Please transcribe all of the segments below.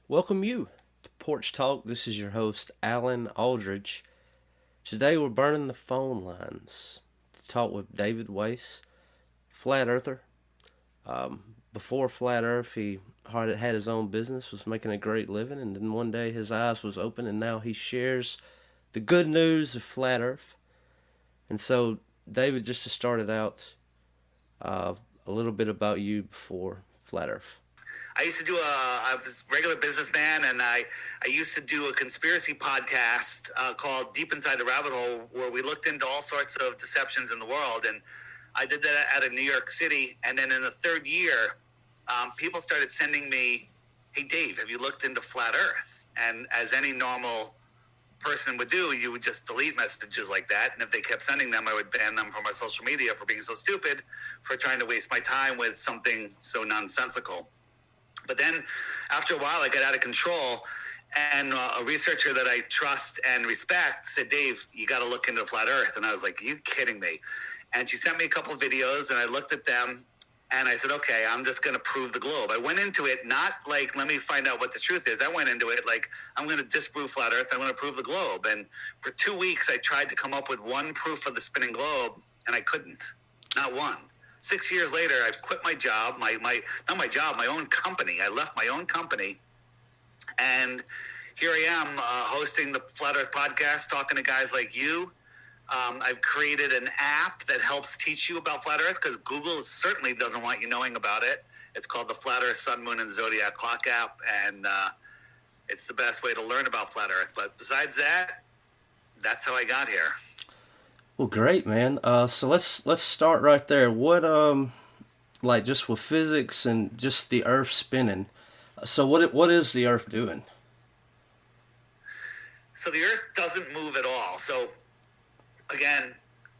Welcome you to Porch Talk. This is your host, Alan Aldridge. Today we're burning the phone lines to talk with David Weiss, flat earther. Before Flat Earth, he had his own business, was making a great living, and then one day his eyes was open, and now he shares the good news of Flat Earth. And so, David, just to start it out, a little bit about you before Flat Earth. I was a regular businessman, and I used to do a conspiracy podcast called Deep Inside the Rabbit Hole, where we looked into all sorts of deceptions in the world. And I did that out of New York City. And then in the third year, people started sending me, "Hey, Dave, have you looked into Flat Earth?" And as any normal person would do, you would just delete messages like that. And if they kept sending them, I would ban them from my social media for being so stupid, for trying to waste my time with something so nonsensical. But then after a while, I got out of control, and a researcher that I trust and respect said, "Dave, you got to look into Flat Earth." And I was like, "Are you kidding me?" And she sent me a couple of videos, and I looked at them, and I said, "Okay, I'm just going to prove the globe." I went into it not like, let me find out what the truth is. I went into it like, I'm going to disprove Flat Earth. I'm going to prove the globe. And for 2 weeks, I tried to come up with one proof of the spinning globe, and I couldn't. Not one. 6 years later, I quit my job, not my job, my own company. I left my own company, and here I am hosting the Flat Earth podcast, talking to guys like you. I've created an app that helps teach you about Flat Earth, because Google certainly doesn't want you knowing about it. It's called the Flat Earth Sun, Moon, and Zodiac Clock app, and it's the best way to learn about Flat Earth. But besides that, that's how I got here. Well, great, man. So let's start right there. What like just with physics and just the Earth spinning. So what is the Earth doing? So the Earth doesn't move at all. So again,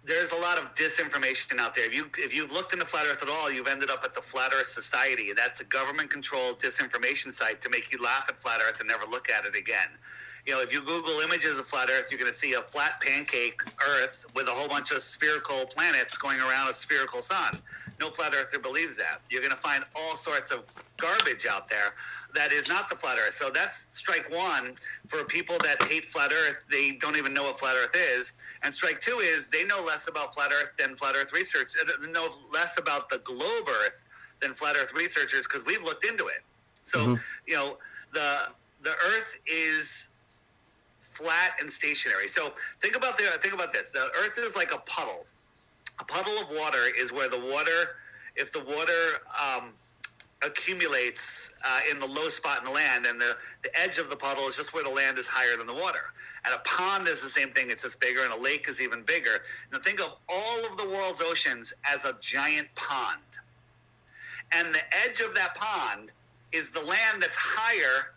there's a lot of disinformation out there. If you've looked into Flat Earth at all, you've ended up at the Flat Earth Society. That's a government-controlled disinformation site to make you laugh at Flat Earth and never look at it again. You know, if you Google images of Flat Earth, you're going to see a flat pancake Earth with a whole bunch of spherical planets going around a spherical sun. No Flat Earther believes that. You're going to find all sorts of garbage out there that is not the Flat Earth. So that's strike one for people that hate Flat Earth. They don't even know what Flat Earth is. And strike two is they know less about Flat Earth than Flat Earth research, know less about the globe Earth than Flat Earth researchers, because we've looked into it. So, you know, the Earth is flat and stationary. So think about this. The Earth is like a puddle. A puddle of water is where if the water accumulates in the low spot in the land, and the edge of the puddle is just where the land is higher than the water. And a pond is the same thing. It's just bigger, and a lake is even bigger. Now think of all of the world's oceans as a giant pond. And the edge of that pond is the land that's higher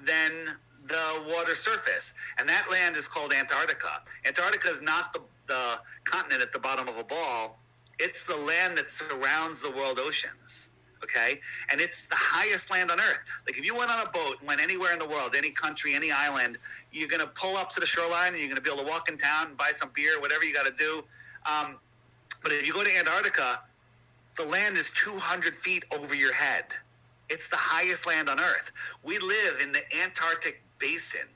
than the water surface, and that land is called Antarctica. Antarctica is not the continent at the bottom of a ball. It's the land that surrounds the world oceans, okay? And it's the highest land on Earth. Like if you went on a boat and went anywhere in the world, any country, any island, you're going to pull up to the shoreline, and you're going to be able to walk in town and buy some beer, whatever you got to do. But if you go to Antarctica, the land is 200 feet over your head. It's the highest land on Earth. We live in the Antarctic basin,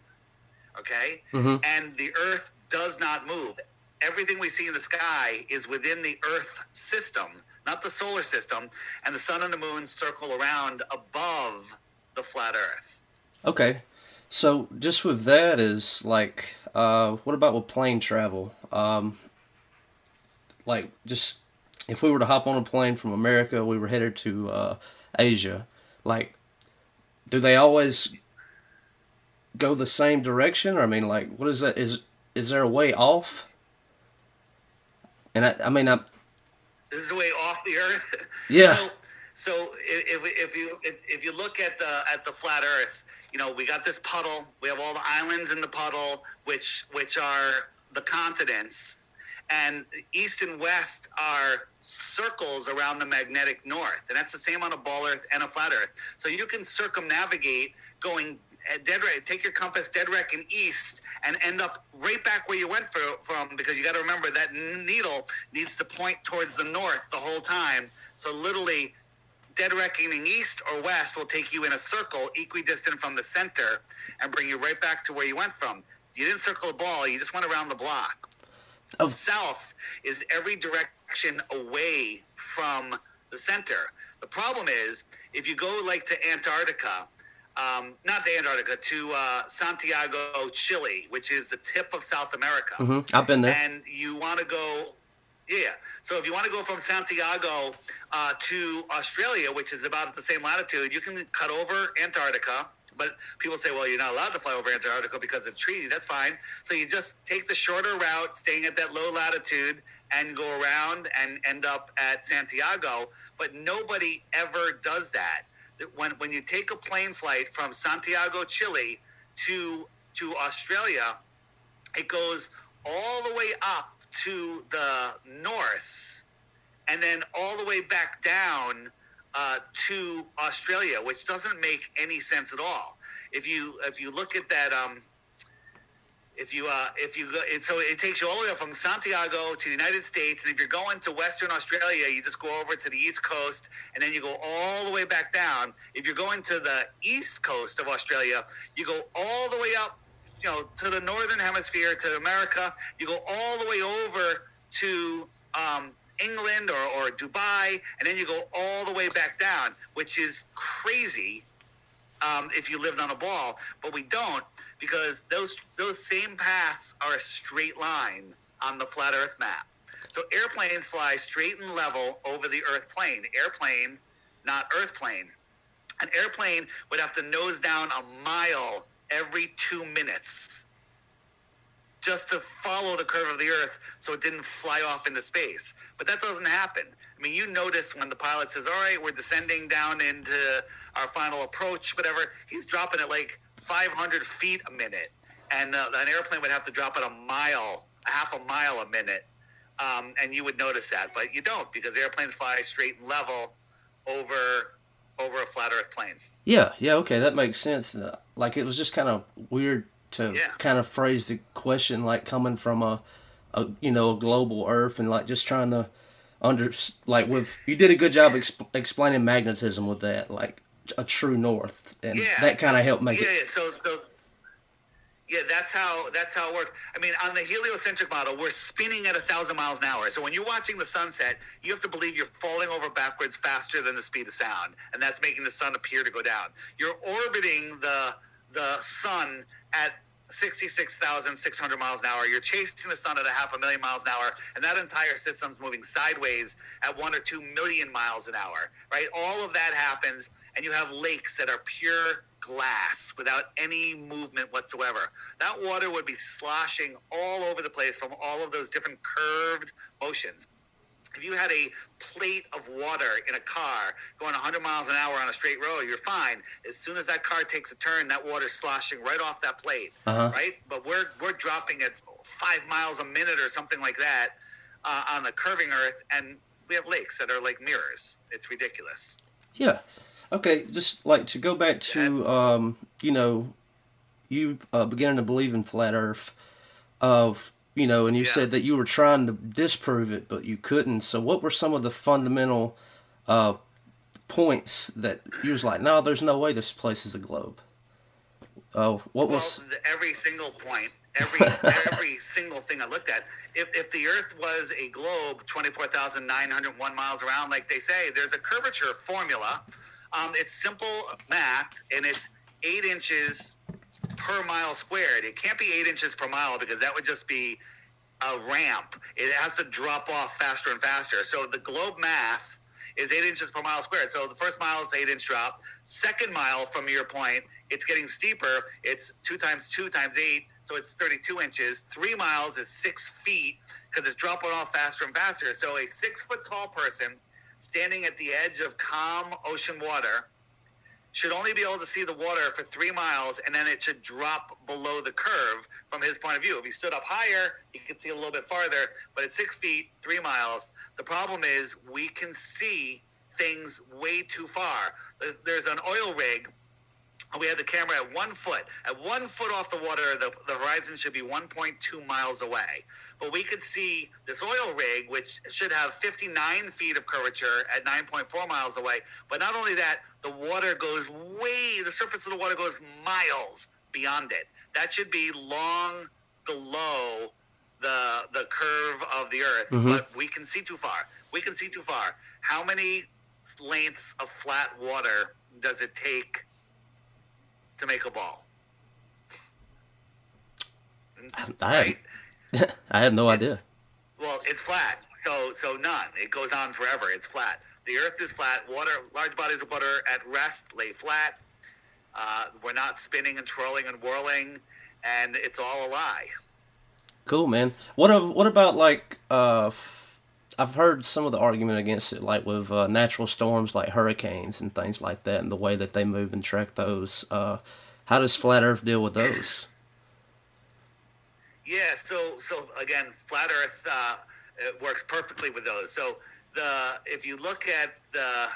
okay? And the Earth does not move. Everything we see in the sky is within the Earth system, not the solar system, and the sun and the moon circle around above the flat Earth. Okay, so just with that is like, what about with plane travel? Like just if we were to hop on a plane from America, we were headed to Asia, like, do they always go the same direction? Or I mean, like, what is that? Is there a way off? And I mean, this is a way off the Earth. Yeah. So if you look at the flat Earth, you know, we got this puddle. We have all the islands in the puddle, which are the continents, and east and west are circles around the magnetic north, and that's the same on a ball Earth and a flat Earth. So you can circumnavigate going dead right. Take your compass dead reckoning east and end up right back where you went from, because you got to remember that needle needs to point towards the north the whole time. So literally dead reckoning east or west will take you in a circle equidistant from the center and bring you right back to where you went from. You didn't circle the ball, you just went around the block. Oh. South is every direction away from the center. The problem is, if you go like to Antarctica, not to Antarctica, to Santiago, Chile, which is the tip of South America. Mm-hmm. I've been there. And you want to go, yeah. So if you want to go from Santiago to Australia, which is about at the same latitude, you can cut over Antarctica. But people say, well, you're not allowed to fly over Antarctica because of treaty. That's fine. So you just take the shorter route, staying at that low latitude, and go around and end up at Santiago. But nobody ever does that. When you take a plane flight from Santiago, Chile to Australia, it goes all the way up to the north and then all the way back down to Australia, which doesn't make any sense at all. If you look at that, if you go, so it takes you all the way up from Santiago to the United States, and if you're going to Western Australia, you just go over to the East Coast, and then you go all the way back down. If you're going to the East Coast of Australia, you go all the way up, to the Northern Hemisphere, to America. You go all the way over to England or Dubai, and then you go all the way back down, which is crazy if you lived on a ball. But we don't, because those same paths are a straight line on the flat Earth map. So airplanes fly straight and level over the Earth plane. Airplane, not Earth plane. An airplane would have to nose down a mile every 2 minutes just to follow the curve of the Earth so it didn't fly off into space. But that doesn't happen. I mean, you notice when the pilot says, all right, we're descending down into our final approach, whatever, he's dropping it like 500 feet a minute. And an airplane would have to drop it half a mile a minute. And you would notice that. But you don't, because airplanes fly straight and level over a flat Earth plane. Yeah, okay, that makes sense. Like, it was just kind of weird to kind of phrase the question like coming from a global Earth, and like just trying to you did a good job explaining magnetism with that, like a true north, and that kind of helped make it. Yeah, that's how it works. I mean, on the heliocentric model, we're spinning at 1,000 miles an hour. So when you're watching the sunset, you have to believe you're falling over backwards faster than the speed of sound, and that's making the sun appear to go down. You're orbiting the sun at 66,600 miles an hour. You're chasing the sun at 500,000 miles an hour, and that entire system's moving sideways at 1 or 2 million miles an hour, right? All of that happens, and you have lakes that are pure glass without any movement whatsoever. That water would be sloshing all over the place from all of those different curved motions. If you had a plate of water in a car going 100 miles an hour on a straight road, you're fine. As soon as that car takes a turn, that water's sloshing right off that plate, right? But we're dropping at 5 miles a minute or something like that on the curving Earth, and we have lakes that are like mirrors. It's ridiculous. Yeah. Okay, just like to go back to, you beginning to believe in flat Earth, and you said that you were trying to disprove it, but you couldn't. So what were some of the fundamental points that you was like, no, there's no way this place is a globe? Every single point, every single thing I looked at, if the Earth was a globe 24,901 miles around, like they say, there's a curvature formula. It's simple math, and it's 8 inches per mile squared. It can't be 8 inches per mile, because that would just be a ramp. It has to drop off faster and faster. So the globe math is 8 inches per mile squared. So the first mile is 8 inch drop. Second mile, from your point, it's getting steeper. It's 2 times 2 times 8, so it's 32 inches. 3 miles is 6 feet, because it's dropping off faster and faster. So a 6 foot tall person standing at the edge of calm ocean water should only be able to see the water for 3 miles, and then it should drop below the curve from his point of view. If he stood up higher, he could see a little bit farther, but at 6 feet, 3 miles, the problem is we can see things way too far. There's an oil rig We had the camera at 1 foot. At 1 foot off the water, the horizon should be 1.2 miles away. But we could see this oil rig, which should have 59 feet of curvature at 9.4 miles away. But not only that, the surface of the water goes miles beyond it. That should be long below the curve of the Earth. Mm-hmm. But we can see too far. How many lengths of flat water does it take to make a ball? I have no idea. Well, it's flat, so none. It goes on forever. It's flat. The Earth is flat. Large bodies of water at rest lay flat. We're not spinning and twirling and whirling, and it's all a lie. Cool, man. What about like I've heard some of the argument against it, like with natural storms like hurricanes and things like that, and the way that they move and track those. How does Flat Earth deal with those? Yeah, so again, Flat Earth it works perfectly with those. So if you look at the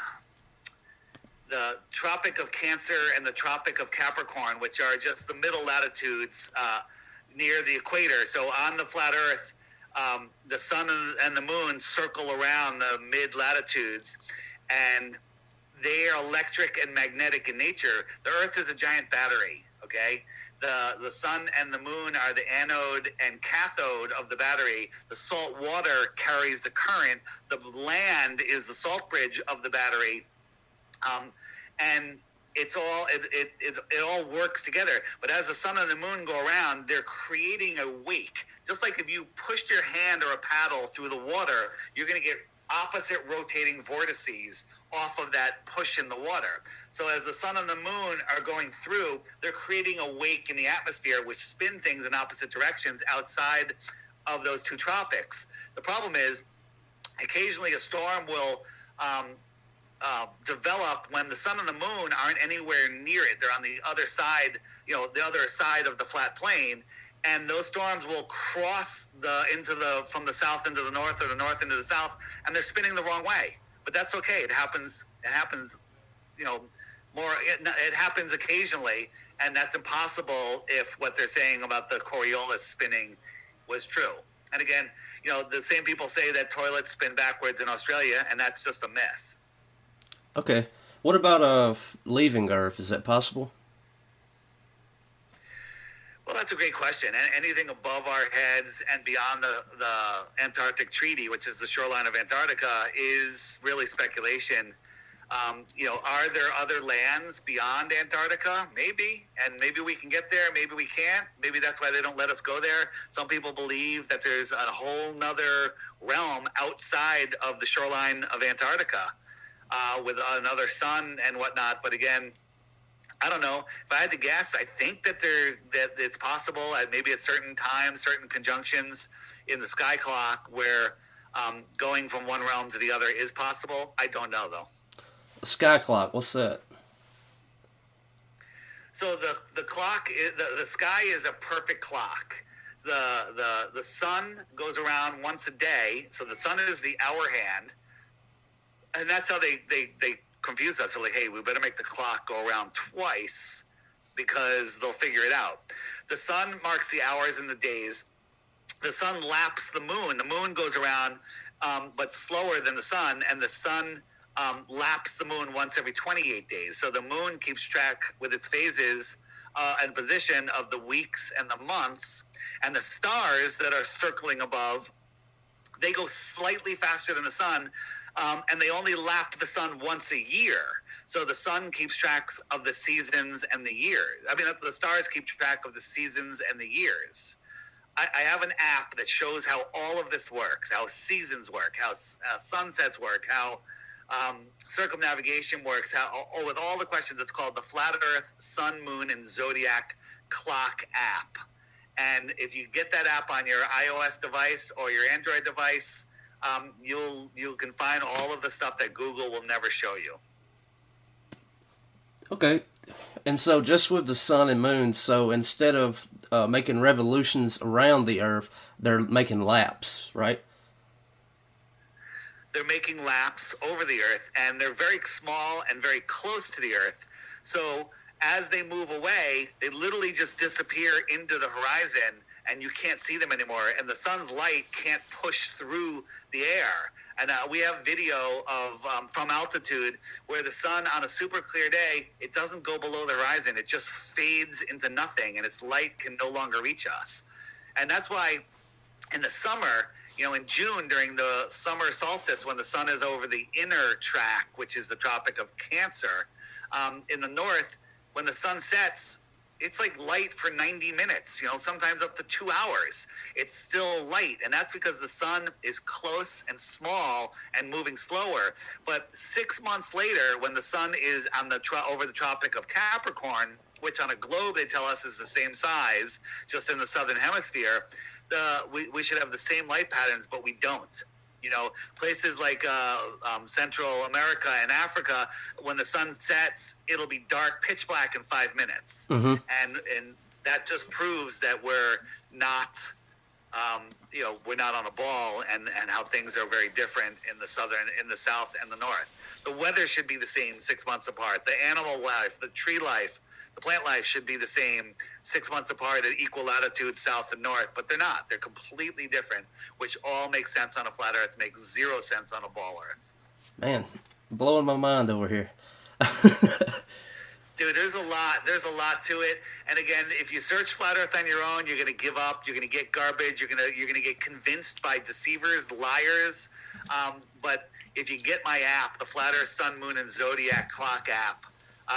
Tropic of Cancer and the Tropic of Capricorn, which are just the middle latitudes near the equator. So on the flat Earth, the sun and the moon circle around the mid latitudes, and they are electric and magnetic in nature. The Earth is a giant battery. Okay, the sun and the moon are the anode and cathode of the battery. The salt water carries the current. The land is the salt bridge of the battery, and it's all it all works together. But as the sun and the moon go around, they're creating a wake. Just like if you pushed your hand or a paddle through the water, you're going to get opposite rotating vortices off of that push in the water. So as the sun and the moon are going through, they're creating a wake in the atmosphere, which spin things in opposite directions outside of those two tropics. The problem is, occasionally a storm will develop when the sun and the moon aren't anywhere near it. They're on the other side, the other side of the flat plane, and those storms will cross from the south into the north or the north into the south, and they're spinning the wrong way. But that's okay. It happens. It happens occasionally, and that's impossible if what they're saying about the Coriolis spinning was true. And again, the same people say that toilets spin backwards in Australia, and that's just a myth. Okay. What about leaving Earth? Is that possible? Well, that's a great question. Anything above our heads and beyond the Antarctic Treaty, which is the shoreline of Antarctica, is really speculation. Are there other lands beyond Antarctica? Maybe. And maybe we can get there. Maybe we can't. Maybe that's why they don't let us go there. Some people believe that there's a whole nother realm outside of the shoreline of Antarctica with another sun and whatnot. But again, I don't know. If I had to guess, I think that it's possible maybe at certain times, certain conjunctions in the sky clock where going from one realm to the other is possible. I don't know, though. Sky clock, what's that? So the clock, the sky is a perfect clock. The sun goes around once a day. So the sun is the hour hand. And that's how they confuse us. They're like, hey, we better make the clock go around twice because they'll figure it out. The sun marks the hours and the days. The sun laps the moon. The moon goes around, but slower than the sun, and the sun laps the moon once every 28 days. So the moon keeps track with its phases and position of the weeks and the months, and the stars that are circling above, they go slightly faster than the sun, and they only lap the sun once a year. So the sun keeps track of the seasons and the years. I mean, the stars keep track of the seasons and the years. I have an app that shows how all of this works, how seasons work, how sunsets work, how circumnavigation works, with all the questions. It's called the Flat Earth, Sun, Moon, and Zodiac Clock app. And if you get that app on your iOS device or your Android device, you can find all of the stuff that Google will never show you. Okay. And so just with the sun and moon, so instead of making revolutions around the Earth, they're making laps, right? They're making laps over the Earth, and they're very small and very close to the Earth. So as they move away, they literally just disappear into the horizon, and you can't see them anymore. And the sun's light can't push through the air. And we have video of from altitude where the sun on a super clear day, it doesn't go below the horizon. It just fades into nothing, and its light can no longer reach us. And that's why in the summer, in June during the summer solstice, when the sun is over the inner track, which is the Tropic of Cancer, in the north, when the sun sets, it's like light for 90 minutes, sometimes up to 2 hours. It's still light, and that's because the sun is close and small and moving slower. But 6 months later, when the sun is on over the Tropic of Capricorn, which on a globe they tell us is the same size, just in the southern hemisphere, we should have the same light patterns, but we don't. Places like Central America and Africa, when the sun sets, it'll be dark, pitch black in 5 minutes. Mm-hmm. And that just proves that we're not, we're not on a ball, and how things are very different in the south and the north. The weather should be the same 6 months apart. The animal life, the tree life, the plant life should be the same 6 months apart at equal latitude, south and north, but they're not. They're completely different, which all makes sense on a flat Earth, makes zero sense on a ball Earth. Man, blowing my mind over here. Dude, there's a lot to it. And again, if you search flat Earth on your own, you're going to give up. You're going to get garbage. You're going to get convinced by deceivers, liars. But if you get my app, the Flat Earth Sun, Moon, and Zodiac Clock app,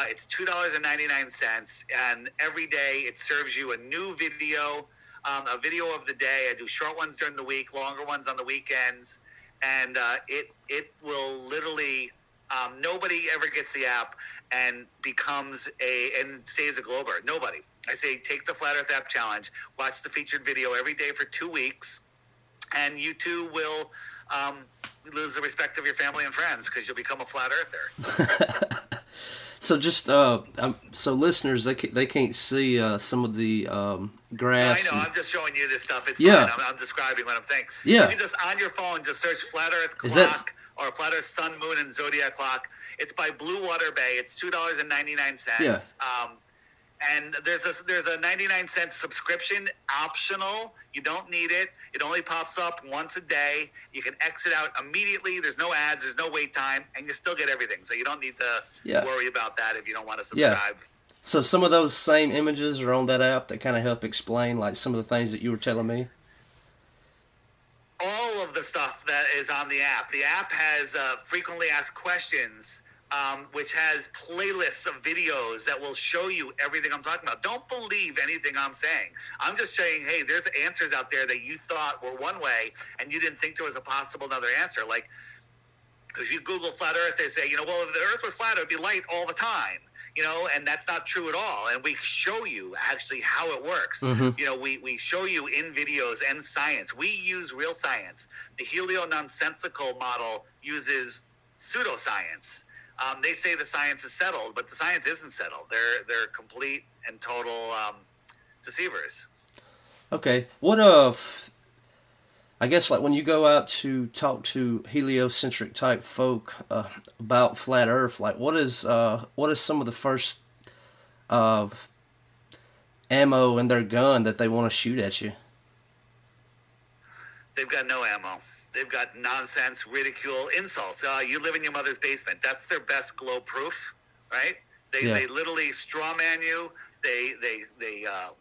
it's $2.99, and every day it serves you a new video, a video of the day. I do short ones during the week, longer ones on the weekends, and it will literally nobody ever gets the app and stays a Glober. Nobody. I say take the Flat Earth app challenge, watch the featured video every day for 2 weeks, and you too will lose the respect of your family and friends because you'll become a flat earther. So just so listeners, they can't see some of the graphs. No, I know. I'm just showing you this stuff. It's fine. I'm describing what I'm saying. Yeah. You can just on your phone just search Flat Earth Clock or Flat Earth Sun, Moon, and Zodiac Clock. It's by Blue Water Bay. It's $2.99. Yeah. And there's a 99-cent subscription, optional. You don't need it. It only pops up once a day. You can exit out immediately. There's no ads. There's no wait time, and you still get everything. So you don't need to worry about that if you don't want to subscribe. Yeah. So some of those same images are on that app that kind of help explain like some of the things that you were telling me. All of the stuff that is on the app. The app has frequently asked questions, which has playlists of videos that will show you everything I'm talking about. Don't believe anything I'm saying. I'm just saying, hey, there's answers out there that you thought were one way and you didn't think there was a possible another answer. Like, if you Google flat Earth, they say, well, if the Earth was flat, it would be light all the time. And that's not true at all. And we show you actually how it works. Mm-hmm. We show you in videos and science. We use real science. The helio-nonsensical model uses pseudoscience. They say the science is settled, but the science isn't settled. They're complete and total deceivers. Okay. What I guess like when you go out to talk to heliocentric type folk about flat Earth, like what is some of the first ammo in their gun that they want to shoot at you? They've got no ammo. They've got nonsense, ridicule, insults. You live in your mother's basement. That's their best glow proof, right? They literally strawman you. They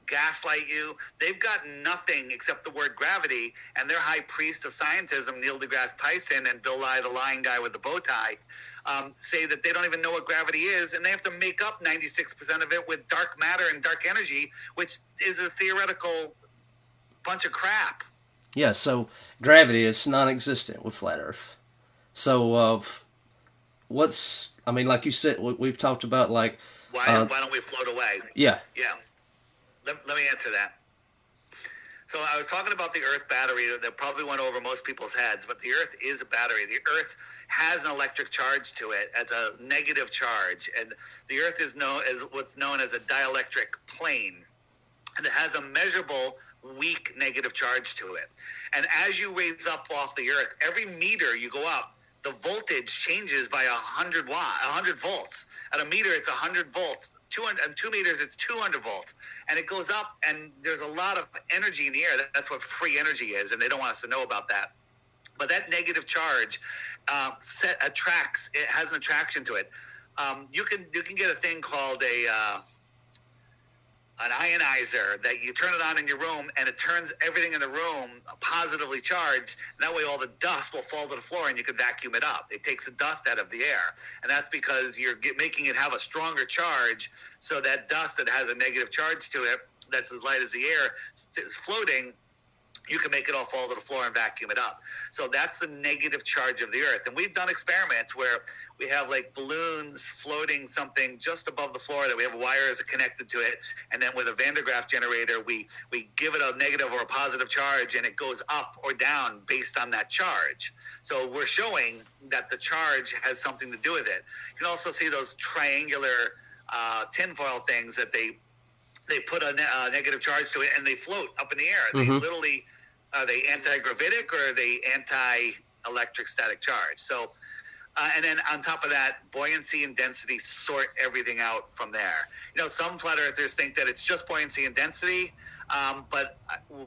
gaslight you. They've got nothing except the word gravity, and their high priest of scientism, Neil deGrasse Tyson, and Bill Nye, the lying guy with the bow tie, say that they don't even know what gravity is, and they have to make up 96% of it with dark matter and dark energy, which is a theoretical bunch of crap. Yeah, so gravity is non-existent with flat Earth. So like you said, we've talked about like... Why don't we float away? Yeah. Yeah. Let me answer that. So I was talking about the Earth battery that probably went over most people's heads, but the Earth is a battery. The Earth has an electric charge to it as a negative charge, and the Earth is known as what's known as a dielectric plane, and it has a measurable weak negative charge to it. And as you raise up off the Earth, every meter you go up, the voltage changes by 100 volts. At a meter, it's 100 volts. 2 meters, it's 200 volts. And it goes up, and there's a lot of energy in the air. That's what free energy is, and they don't want us to know about that. But that negative charge attracts. It has an attraction to it. You can get a thing called an ionizer that you turn it on in your room, and it turns everything in the room positively charged. And that way all the dust will fall to the floor, and you can vacuum it up. It takes the dust out of the air. And that's because you're making it have a stronger charge, so that dust that has a negative charge to it, that's as light as the air, is floating. You can make it all fall to the floor and vacuum it up. So that's the negative charge of the earth. And we've done experiments where we have like balloons floating something just above the floor that we have wires connected to it. And then with a Van de Graaff generator, we give it a negative or a positive charge, and it goes up or down based on that charge. So we're showing that the charge has something to do with it. You can also see those triangular tinfoil things that they put a negative charge to it, and they float up in the air. They literally, are they anti-gravitic or are they anti-electric static charge? So, and then on top of that, buoyancy and density sort everything out from there. You know, some flat earthers think that it's just buoyancy and density, but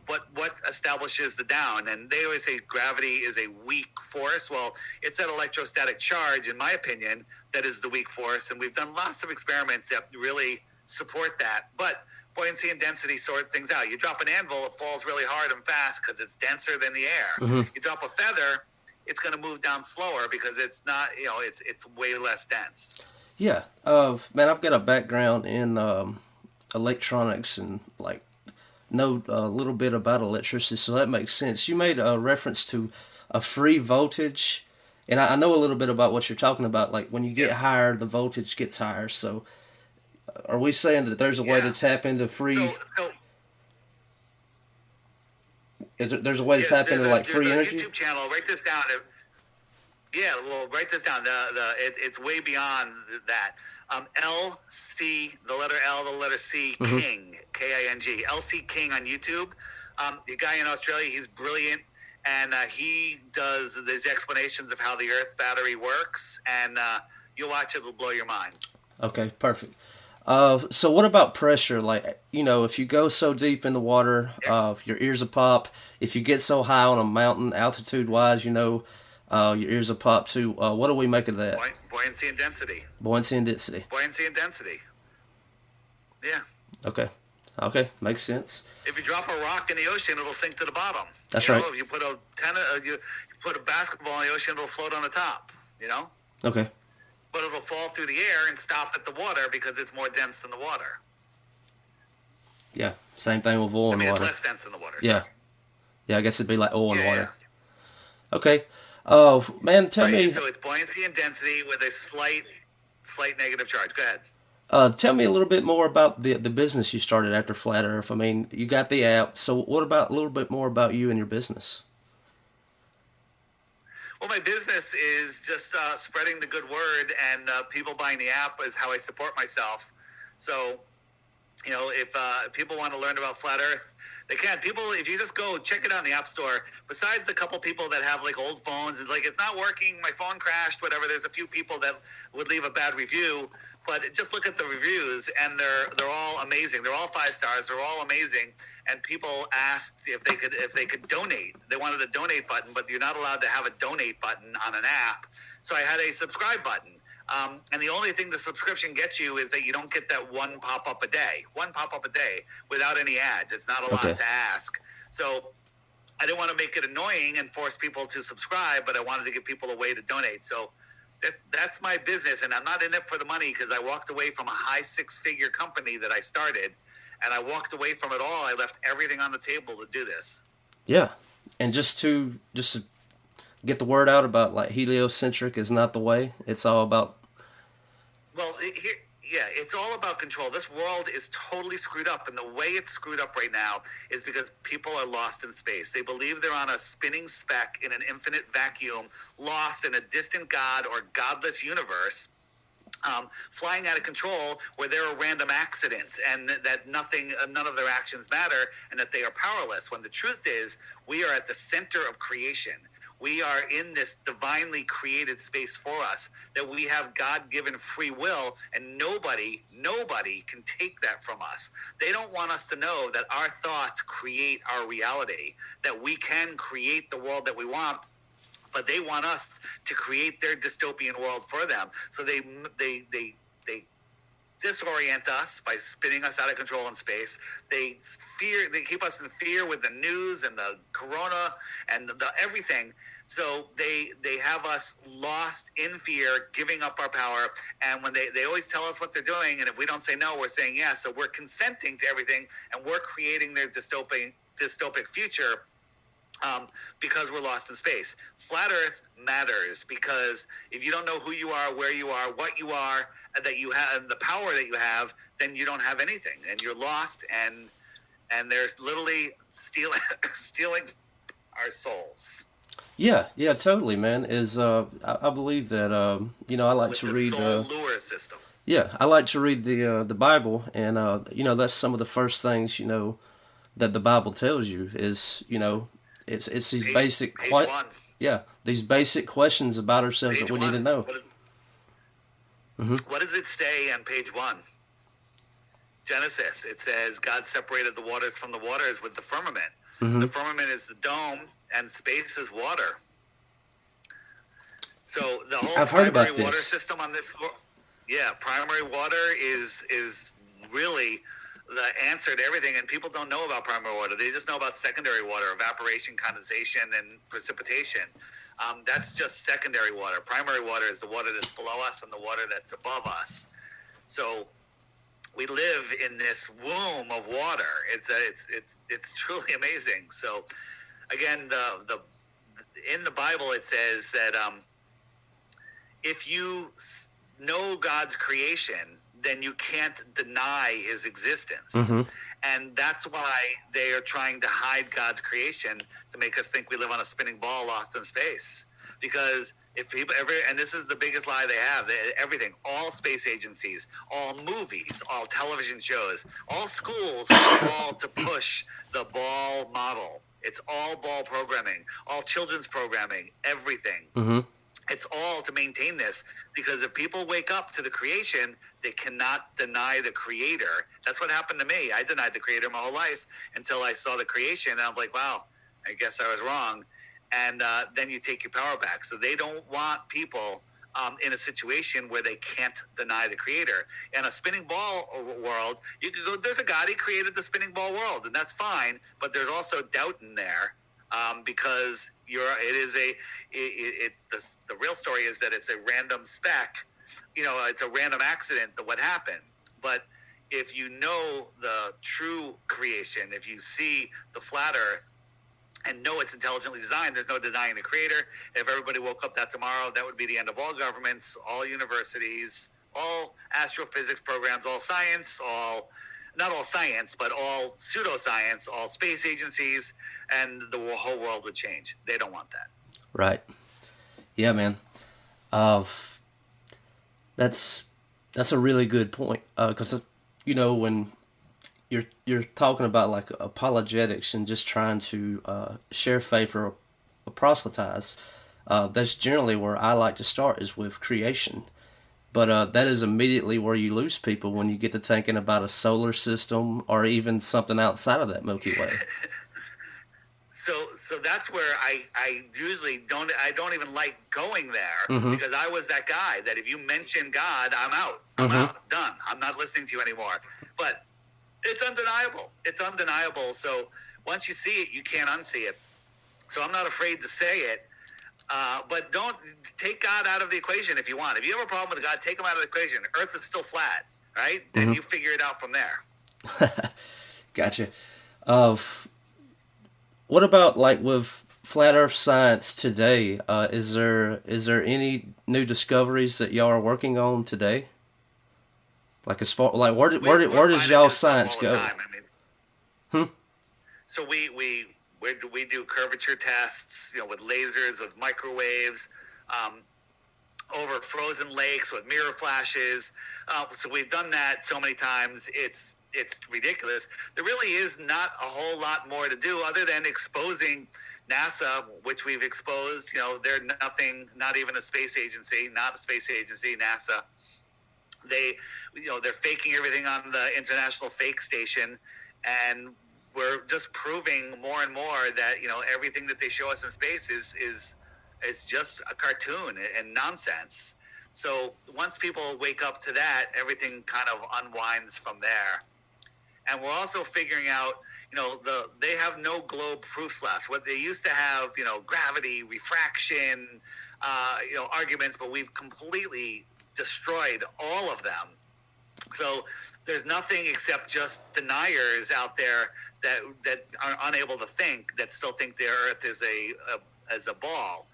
what establishes the down? And they always say gravity is a weak force. Well, it's that electrostatic charge, in my opinion, that is the weak force. And we've done lots of experiments that really support that. But buoyancy and density sort things out. You drop an anvil, it falls really hard and fast because it's denser than the air. You drop a feather, it's going to move down slower because it's not, you know, it's way less dense. Yeah. Man, I've got a background in electronics and like know a little bit about electricity, so that makes sense. You made a reference to a free voltage, and I know a little bit about what you're talking about. Like when you get higher, the voltage gets higher. So are we saying that there's a way to tap into free? There's a way to tap into like free energy? YouTube channel. Write this down. Write this down. It's way beyond that. LC, the letter L, the letter C, King, King, LC King on YouTube. The guy in Australia, he's brilliant, and he does these explanations of how the Earth battery works, and you'll watch it, it'll blow your mind. Okay, perfect. So what about pressure? Like, you know, if you go so deep in the water, your ears will pop. If you get so high on a mountain, altitude-wise, you know, your ears will pop too. What do we make of that? Buoyancy and density. Buoyancy and density. Buoyancy and density. Yeah. Okay. Okay, makes sense. If you drop a rock in the ocean, it'll sink to the bottom. That's right. If you put you put a basketball in the ocean, it'll float on the top. You know. Okay. But it'll fall through the air and stop at the water because it's more dense than the water. Yeah, same thing with oil and water. It's less dense than the water. Yeah. Yeah, I guess it'd be like oil and water. Yeah. Okay. Man, tell me. So it's buoyancy and density with a slight negative charge. Go ahead. Tell me a little bit more about the business you started after Flat Earth. I mean, you got the app. So what about a little bit more about you and your business? Well, my business is just spreading the good word, and people buying the app is how I support myself. So, you know, if people want to learn about Flat Earth, they can. People, if you just go check it out in the App Store, besides the couple people that have like old phones, and like it's not working, my phone crashed, whatever, there's a few people that would leave a bad review. But just look at the reviews, and they're all amazing. They're all 5 stars. They're all amazing. And people asked if they could donate. They wanted a donate button, but you're not allowed to have a donate button on an app. So I had a subscribe button. And the only thing the subscription gets you is that you don't get that one pop-up a day. One pop-up a day without any ads. It's not a lot to ask. So I didn't want to make it annoying and force people to subscribe, but I wanted to give people a way to donate. So that's my business, and I'm not in it for the money because I walked away from a high 6-figure company that I started, and I walked away from it all. I left everything on the table to do this. Yeah, and just to get the word out about like heliocentric is not the way. It's all about. Well, it's all about control. This world is totally screwed up, and the way it's screwed up right now is because people are lost in space. They believe they're on a spinning speck in an infinite vacuum, lost in a distant god or godless universe, flying out of control, where they're a random accident, and that none of their actions matter, and that they are powerless. When the truth is, we are at the center of creation. We are in this divinely created space for us, that we have God-given free will, and nobody can take that from us. They don't want us to know that our thoughts create our reality, that we can create the world that we want, but they want us to create their dystopian world for them. So they disorient us by spinning us out of control in space. They keep us in fear with the news and the corona and the everything. So they have us lost in fear, giving up our power. And when they always tell us what they're doing, and if we don't say no, we're saying yes. So we're consenting to everything, and we're creating their dystopic future. Because we're lost in space. Flat Earth matters, because if you don't know who you are, where you are, what you are, that you have, the power that you have, then you don't have anything, and you're lost, and there's literally stealing our souls. Yeah, totally, man. I believe that I like With to the read. soul lure system. Yeah, I like to read the Bible, and that's some of the first things that the Bible tells you is it's these Page one. these basic questions about ourselves Page that we one. need to know. What does it say on page 1? Genesis. It says God separated the waters from the waters with the firmament. The firmament is the dome, and space is water. So the whole I've heard primary about water this. system on this, primary water is really the answer to everything. And people don't know about primary water; they just know about secondary water: evaporation, condensation, and precipitation. That's just secondary water. Primary water is the water that's below us and the water that's above us. So we live in this womb of water. It's truly amazing. So again, the in the Bible it says that if you know God's creation, then you can't deny his existence. And that's why they are trying to hide God's creation, to make us think we live on a spinning ball lost in space. Because if people ever, and this is the biggest lie they have, everything, all space agencies, all movies, all television shows, all schools are all to push the ball model. It's all ball programming, all children's programming, everything. It's all to maintain this, because if people wake up to the creation, they cannot deny the creator. That's what happened to me. I denied the creator my whole life until I saw the creation, and I'm like, wow, I guess I was wrong. And then you take your power back. So they don't want people in a situation where they can't deny the creator. In a spinning ball world, you could go, there's a God, he created the spinning ball world, and that's fine, but there's also doubt in there, because the real story is that it's a random speck, it's a random accident that what happened. But if you know the true creation, if you see the flat earth and know it's intelligently designed, there's no denying the creator. If everybody woke up that tomorrow, that would be the end of all governments, all universities, all astrophysics programs, all science, not all science, but all pseudoscience, all space agencies, and the whole world would change. They don't want that. Right. Yeah, man. That's a really good point, because when you're talking about like apologetics and just trying to share faith or proselytize, that's generally where I like to start, is with creation. But that is immediately where you lose people when you get to thinking about a solar system or even something outside of that Milky Way. So that's where I usually don't even like going there, because I was that guy that if you mention God, I'm out. I'm out. Done. I'm not listening to you anymore. But it's undeniable. It's undeniable. So once you see it, you can't unsee it. So I'm not afraid to say it. But don't take God out of the equation if you want. If you have a problem with God, take him out of the equation. Earth is still flat, right? And you figure it out from there. Gotcha. What about like with flat Earth science today? Is there any new discoveries that y'all are working on today? Like as far like where does y'all science go? So we do curvature tests, with lasers, with microwaves, over frozen lakes with mirror flashes. So we've done that so many times. It's ridiculous. There really is not a whole lot more to do other than exposing NASA, which we've exposed, they're nothing, not even a space agency, not a space agency, NASA. They're faking everything on the International Fake Station, and we're just proving more and more that everything that they show us in space is just a cartoon and nonsense. So once people wake up to that, everything kind of unwinds from there. And we're also figuring out, they have no globe proofs left. What they used to have, gravity, refraction, arguments, but we've completely destroyed all of them. So there's nothing except just deniers out there that are unable to think, that still think the Earth is a ball.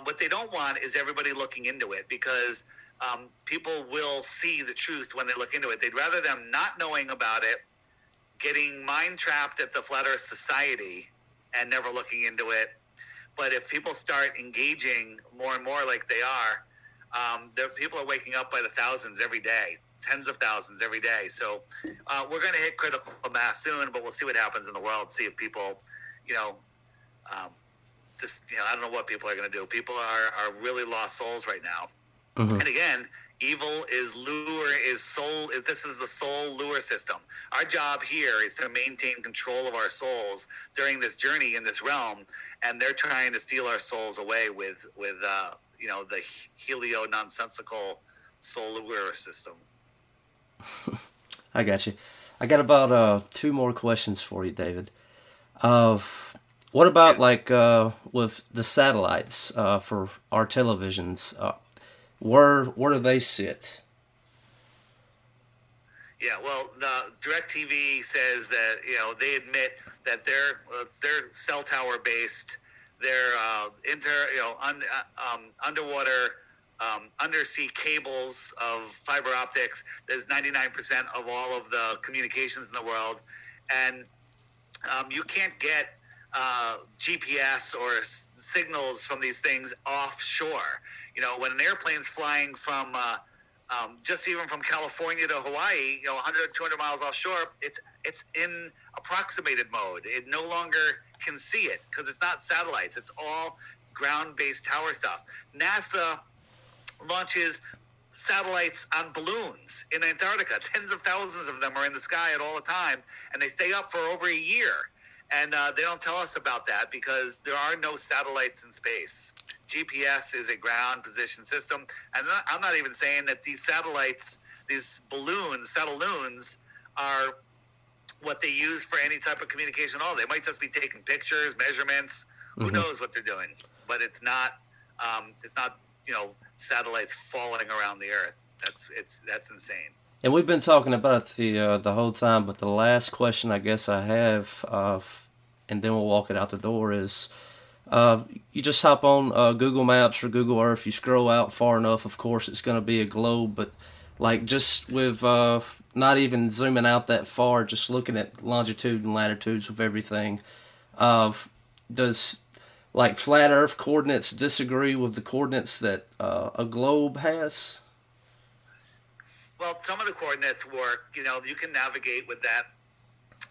What they don't want is everybody looking into it, because people will see the truth when they look into it. They'd rather them not knowing about it, getting mind trapped at the Flat Earth Society and never looking into it. But if people start engaging more and more like they are, people are waking up by the thousands every day, tens of thousands every day. So we're going to hit critical mass soon, but we'll see what happens in the world. See if people, I don't know what people are going to do. People are really lost souls right now. Mm-hmm. And again, evil is lure, is soul. This is the soul lure system. Our job here is to maintain control of our souls during this journey in this realm, and they're trying to steal our souls away with the helio-nonsensical soul lure system. I got you. I got about 2 more questions for you, David. What about with the satellites for our televisions? Where do they sit? Yeah, well, the DirecTV says that they admit that they're cell tower based. They're underwater undersea cables of fiber optics. There's 99% of all of the communications in the world, and you can't get GPS or signals from these things offshore. When an airplane's flying from just even from California to Hawaii, 100, 200 miles offshore, it's in approximated mode. It no longer can see it because it's not satellites. It's all ground-based tower stuff. NASA launches satellites on balloons in Antarctica. Tens of thousands of them are in the sky at all the time, and they stay up for over a year. And they don't tell us about that because there are no satellites in space. GPS is a ground position system. And I'm not even saying that these satellites, these satelloons, are what they use for any type of communication at all. They might just be taking pictures, measurements. Mm-hmm. Who knows what they're doing? But it's not satellites falling around the Earth. That's insane. And we've been talking about it the whole time, but the last question I guess I have, and then we'll walk it out the door, is you just hop on Google Maps or Google Earth, you scroll out far enough, of course it's going to be a globe, but just with not even zooming out that far, just looking at longitude and latitudes of everything, does flat Earth coordinates disagree with the coordinates that a globe has? Well, some of the coordinates work. You can navigate with that.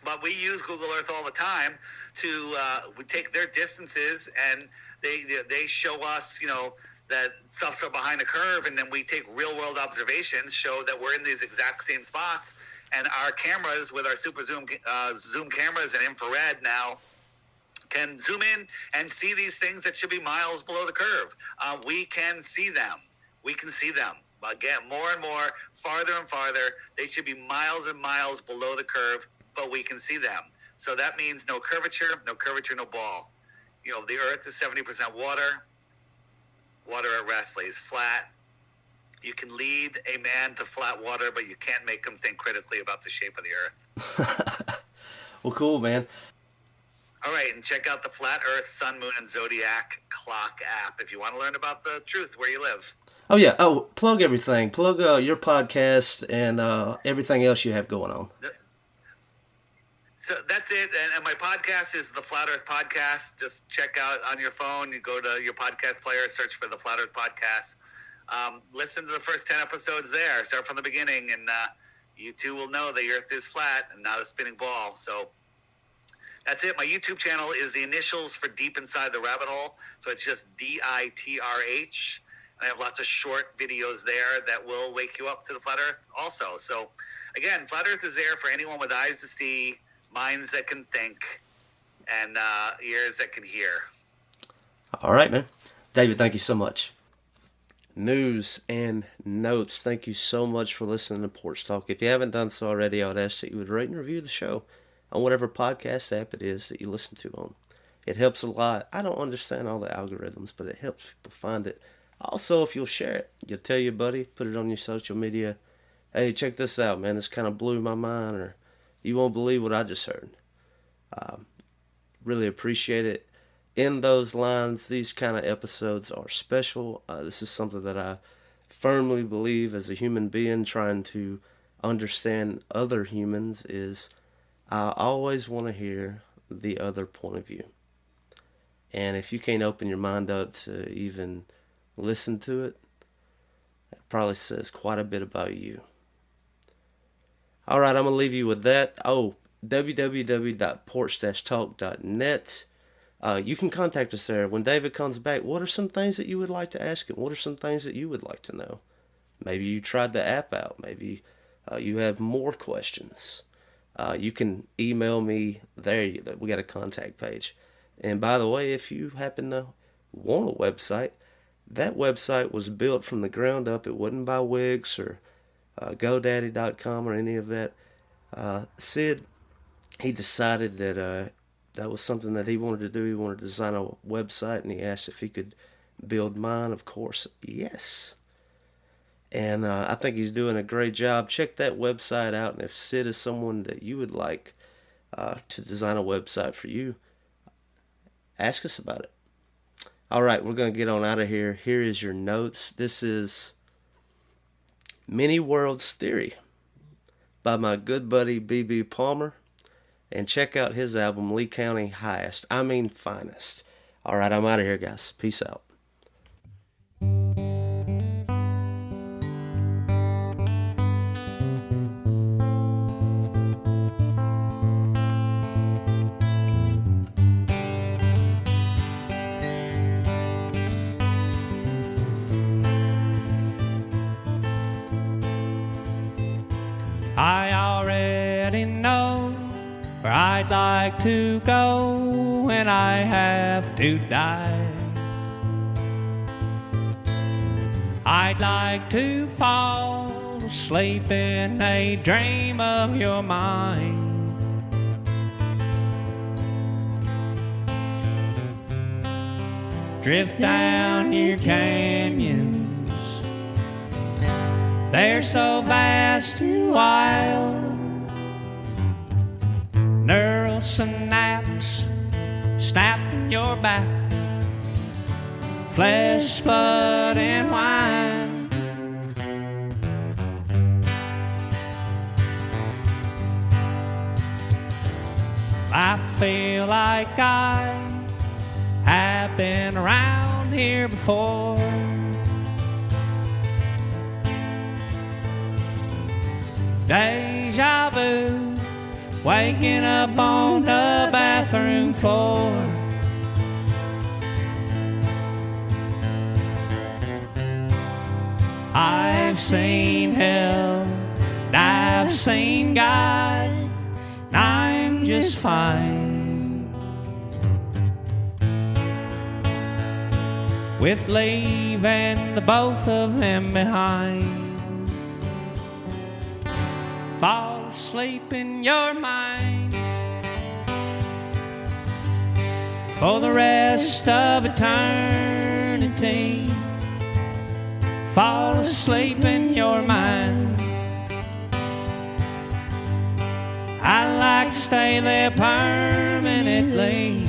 But we use Google Earth all the time to we take their distances, and they show us, that stuff's behind a curve, and then we take real-world observations, show that we're in these exact same spots. And our cameras, with our super zoom cameras and infrared now, can zoom in and see these things that should be miles below the curve. We can see them. Again, more and more, farther and farther, they should be miles and miles below the curve, but we can see them. So that means no curvature, no ball. The Earth is 70% water. Water at rest lays flat. You can lead a man to flat water, but you can't make him think critically about the shape of the Earth. Well, cool, man. All right, and check out the Flat Earth, Sun, Moon, and Zodiac Clock app if you want to learn about the truth where you live. Oh, yeah. Oh, plug everything. Plug your podcast and everything else you have going on. So that's it. And my podcast is the Flat Earth Podcast. Just check out on your phone. You go to your podcast player, search for the Flat Earth Podcast. Listen to the first 10 episodes there. Start from the beginning, and you too will know the Earth is flat and not a spinning ball. So That's it. My YouTube channel is the initials for Deep Inside the Rabbit Hole. So it's just DITRH. I have lots of short videos there that will wake you up to the flat earth also. So again, flat earth is there for anyone with eyes to see, minds that can think, and ears that can hear. All right, man. David, thank you so much. News and notes. Thank you so much for listening to Porch Talk. If you haven't done so already, I would ask that you would rate and review the show on whatever podcast app it is that you listen to on. It helps a lot. I don't understand all the algorithms, but it helps people find it. Also, if you'll share it, you'll tell your buddy, put it on your social media. Hey, check this out, man. This kind of blew my mind, or you won't believe what I just heard. Really appreciate it. In those lines, these kind of episodes are special. This is something that I firmly believe as a human being trying to understand other humans is I always want to hear the other point of view. And if you can't open your mind up to even listen to it, that probably says quite a bit about you. All right, I'm going to leave you with that. www.porch-talk.net. You can contact us there. When David comes back, what are some things that you would like to ask him? What are some things that you would like to know? Maybe you tried the app out. Maybe you have more questions. You can email me there. We got a contact page. And by the way, if you happen to want a website, that website was built from the ground up. It wasn't by Wix or GoDaddy.com or any of that. Sid, he decided that that was something that he wanted to do. He wanted to design a website, and he asked if he could build mine. Of course, yes. And I think he's doing a great job. Check that website out, and if Sid is someone that you would like to design a website for you, ask us about it. All right, we're going to get on out of here. Here is your notes. This is Many Worlds Theory by my good buddy B.B. Palmer. And check out his album, Lee County Highest. I mean Finest. All right, I'm out of here, guys. Peace out. I already know where I'd like to go when I have to die. I'd like to fall asleep in a dream of your mind. Drift down your canyons. They're so vast and wild. Neural synapse snapped in your back. Flesh, blood, and wine. I feel like I have been around here before. Deja vu, waking up on the bathroom floor. I've seen hell, and I've seen God, and I'm just fine with leaving the both of them behind. Fall asleep in your mind for the rest of eternity. Fall asleep in your mind. I'd like to stay there permanently.